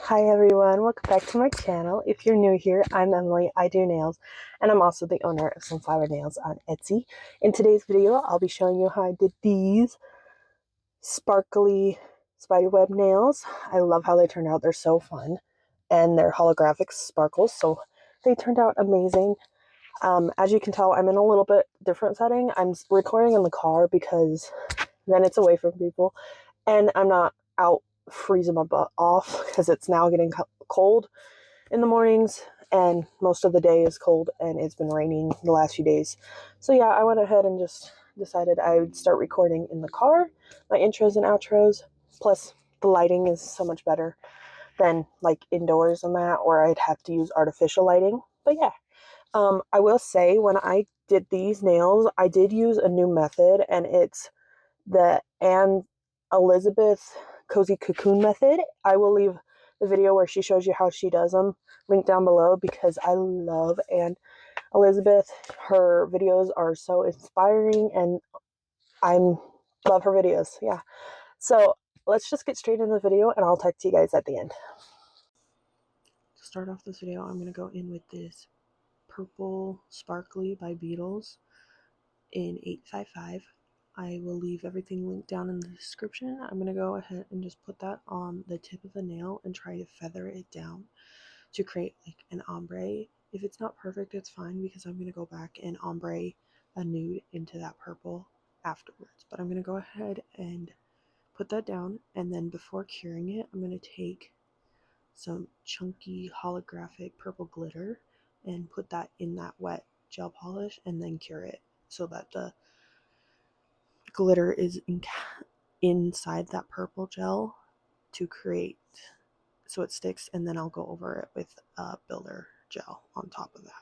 Hi everyone, welcome back to my channel. If you're new here, I'm Emily, I do nails, and I'm also the owner of Sunflower Nails on Etsy. In today's video, I'll be showing you how I did these sparkly spiderweb nails. I love how they turned out, they're so fun, and they're holographic sparkles, so they turned out amazing. As you can tell, I'm in a little bit different setting. I'm recording in the car because then it's away from people, and I'm not out freezing my butt off because it's now getting cold in the mornings and most of the day is cold and it's been raining the last few days. So yeah, I went ahead and just decided I would start recording in the car, my intros and outros. Plus the lighting is so much better than like indoors and that, where I'd have to use artificial lighting. But yeah, I will say when I did these nails, I did use a new method, and it's the Anne Elizabeth Cozy Cocoon method. I will leave the video where she shows you how she does them linked down below because I love Anne Elizabeth. Her videos are so inspiring and I love her videos. Yeah. So let's just get straight into the video and I'll talk to you guys at the end. To start off this video, I'm going to go in with this Purple Sparkly by Beetles in 855. I will leave everything linked down in the description. I'm going to go ahead and just put that on the tip of the nail and try to feather it down to create like an ombre. If it's not perfect, it's fine because I'm going to go back and ombre a nude into that purple afterwards. But I'm going to go ahead and put that down, and then before curing it, I'm going to take some chunky holographic purple glitter and put that in that wet gel polish and then cure it so that the glitter is inside that purple gel to create so it sticks, and then I'll go over it with a builder gel on top of that.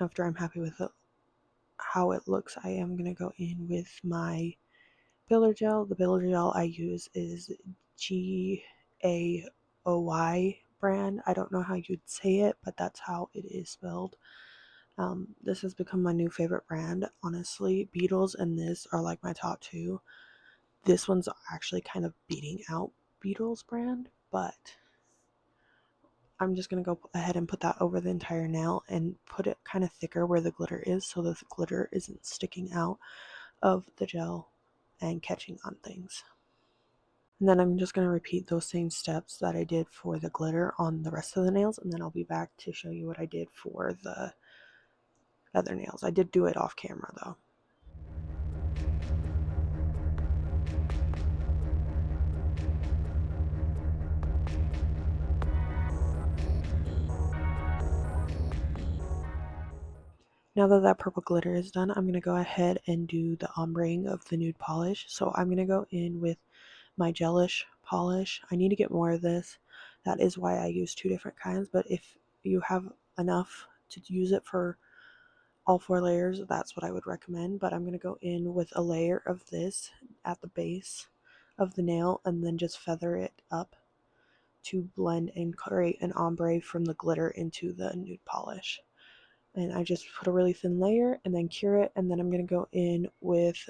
After I'm happy with how it looks, I am going to go in with my builder gel. The builder gel I use is GAOY brand. I don't know how you'd say it, but that's how it is spelled. This has become my new favorite brand, honestly. Beetles and this are like my top two. This one's actually kind of beating out Beetles brand, but I'm just going to go ahead and put that over the entire nail and put it kind of thicker where the glitter is so the glitter isn't sticking out of the gel and catching on things. And then I'm just going to repeat those same steps that I did for the glitter on the rest of the nails, and then I'll be back to show you what I did for the other nails. I did do it off camera though. Now that that purple glitter is done, I'm going to go ahead and do the ombreing of the nude polish. So I'm going to go in with my gelish polish. I need to get more of this. That is why I use two different kinds, but if you have enough to use it for all 4 layers, that's what I would recommend. But I'm going to go in with a layer of this at the base of the nail and then just feather it up to blend and create an ombre from the glitter into the nude polish. And I just put a really thin layer and then cure it, and then I'm going to go in with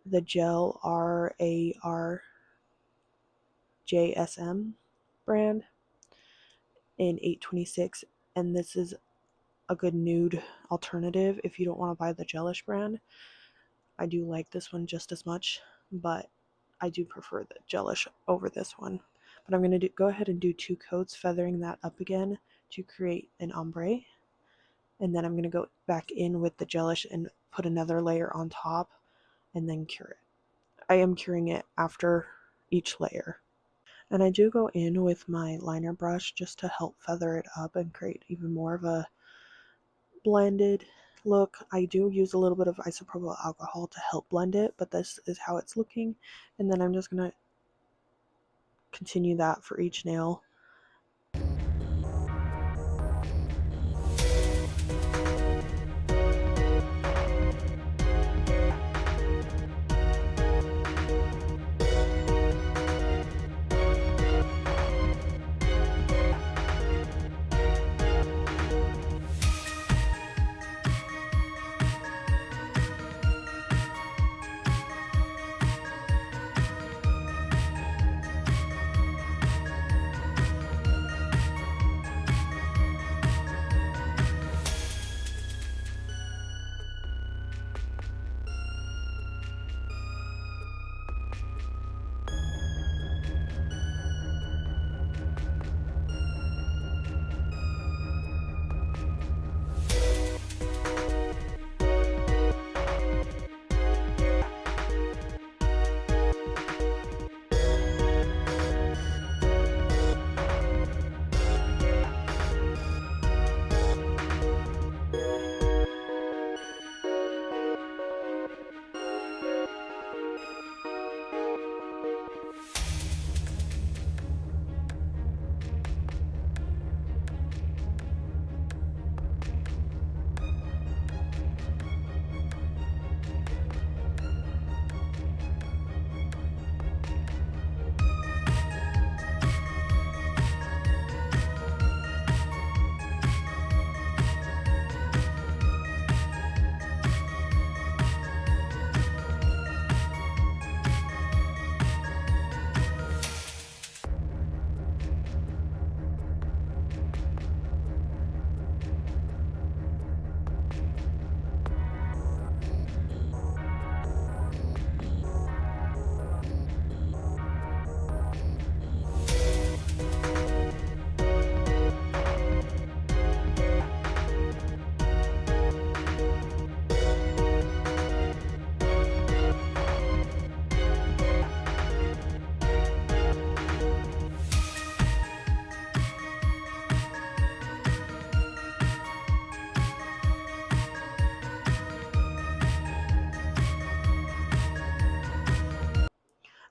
the gel RARJSM brand in 826, and this is a good nude alternative if you don't want to buy the gelish brand. I do like this one just as much, but I do prefer the gelish over this one. But I'm going to go ahead and do 2 coats, feathering that up again to create an ombre. And then I'm going to go back in with the gelish and put another layer on top and then cure it. I am curing it after each layer. And I do go in with my liner brush just to help feather it up and create even more of a blended look. I do use a little bit of isopropyl alcohol to help blend it, but this is how it's looking. And then I'm just going to continue that for each nail.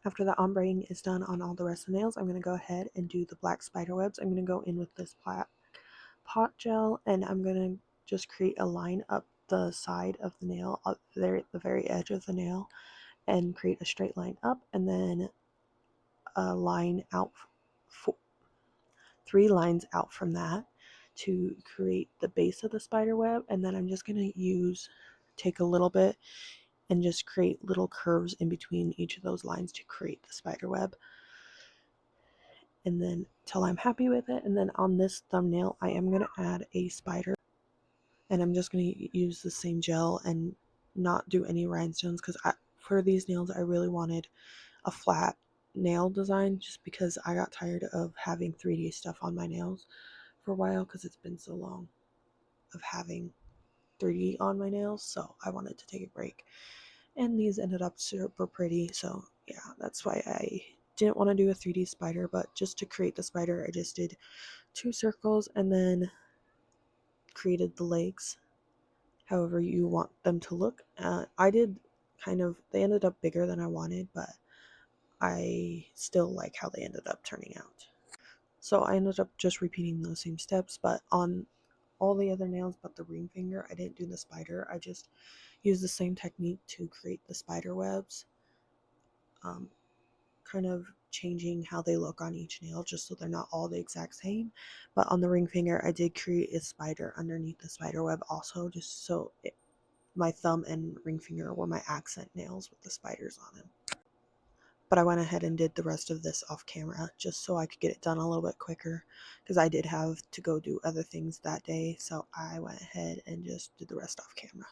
After the ombreing is done on all the rest of the nails, I'm going to go ahead and do the black spider webs. I'm going to go in with this black pot gel, and I'm going to just create a line up the side of the nail, up there at the very edge of the nail, and create a straight line up, and then a line out, 3 lines out from that to create the base of the spider web. And then I'm just going to take a little bit and just create little curves in between each of those lines to create the spider web. And then till I'm happy with it. And then on this thumbnail, I am going to add a spider, and I'm just going to use the same gel and not do any rhinestones, because for these nails I really wanted a flat nail design, just because I got tired of having 3D stuff on my nails for a while, because it's been so long of having 3D on my nails, so I wanted to take a break. And these ended up super pretty, so yeah, that's why I didn't want to do a 3D spider. But just to create the spider, I just did 2 circles and then created the legs however you want them to look. I did they ended up bigger than I wanted, but I still like how they ended up turning out. So I ended up just repeating those same steps, but on all the other nails but the ring finger, I didn't do the spider. I just used the same technique to create the spider webs, kind of changing how they look on each nail just so they're not all the exact same. But on the ring finger, I did create a spider underneath the spider web also, just so my thumb and ring finger were my accent nails with the spiders on them. But I went ahead and did the rest of this off camera just so I could get it done a little bit quicker, because I did have to go do other things that day, so I went ahead and just did the rest off camera.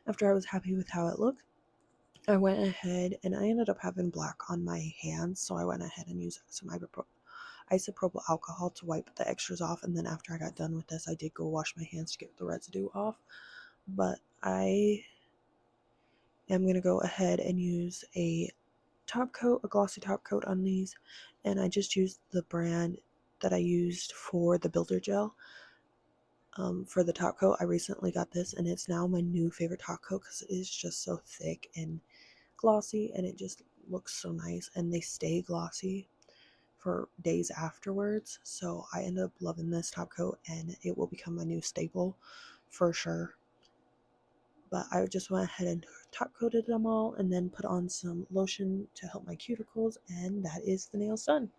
After I was happy with how it looked, I went ahead and I ended up having black on my hands, so I went ahead and used some isopropyl alcohol to wipe the extras off, and then after I got done with this, I did go wash my hands to get the residue off. But I am going to go ahead and use a glossy top coat on these, and I just used the brand that I used for the builder gel. For the top coat, I recently got this, and it's now my new favorite top coat because it is just so thick and glossy, and it just looks so nice, and they stay glossy for days afterwards. So I ended up loving this top coat, and it will become my new staple for sure. But I just went ahead and top coated them all and then put on some lotion to help my cuticles, and that is the nails done.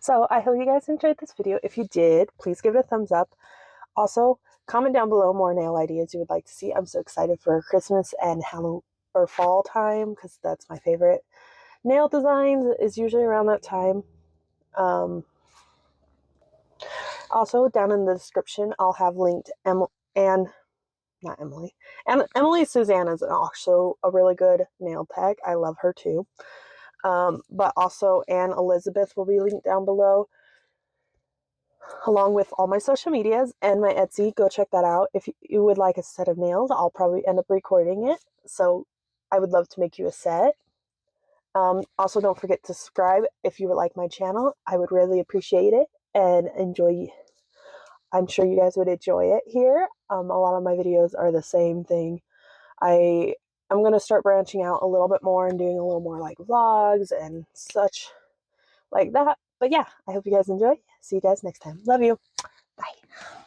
So I hope you guys enjoyed this video. If you did, please give it a thumbs up. Also, comment down below more nail ideas you would like to see. I'm so excited for Christmas and Halloween or fall time because that's my favorite. Nail designs is usually around that time. Also, down in the description, I'll have linked Emily Suzanne is also a really good nail tech. I love her too. But also Anne Elizabeth will be linked down below. along with all my social medias and my Etsy. Go check that out. If you would like a set of nails, I'll probably end up recording it. So I would love to make you a set. Also, don't forget to subscribe if you would like my channel. I would really appreciate it and enjoy. I'm sure you guys would enjoy it here. A lot of my videos are the same thing. I'm going to start branching out a little bit more and doing a little more like vlogs and such like that. But yeah, I hope you guys enjoy. See you guys next time. Love you. Bye.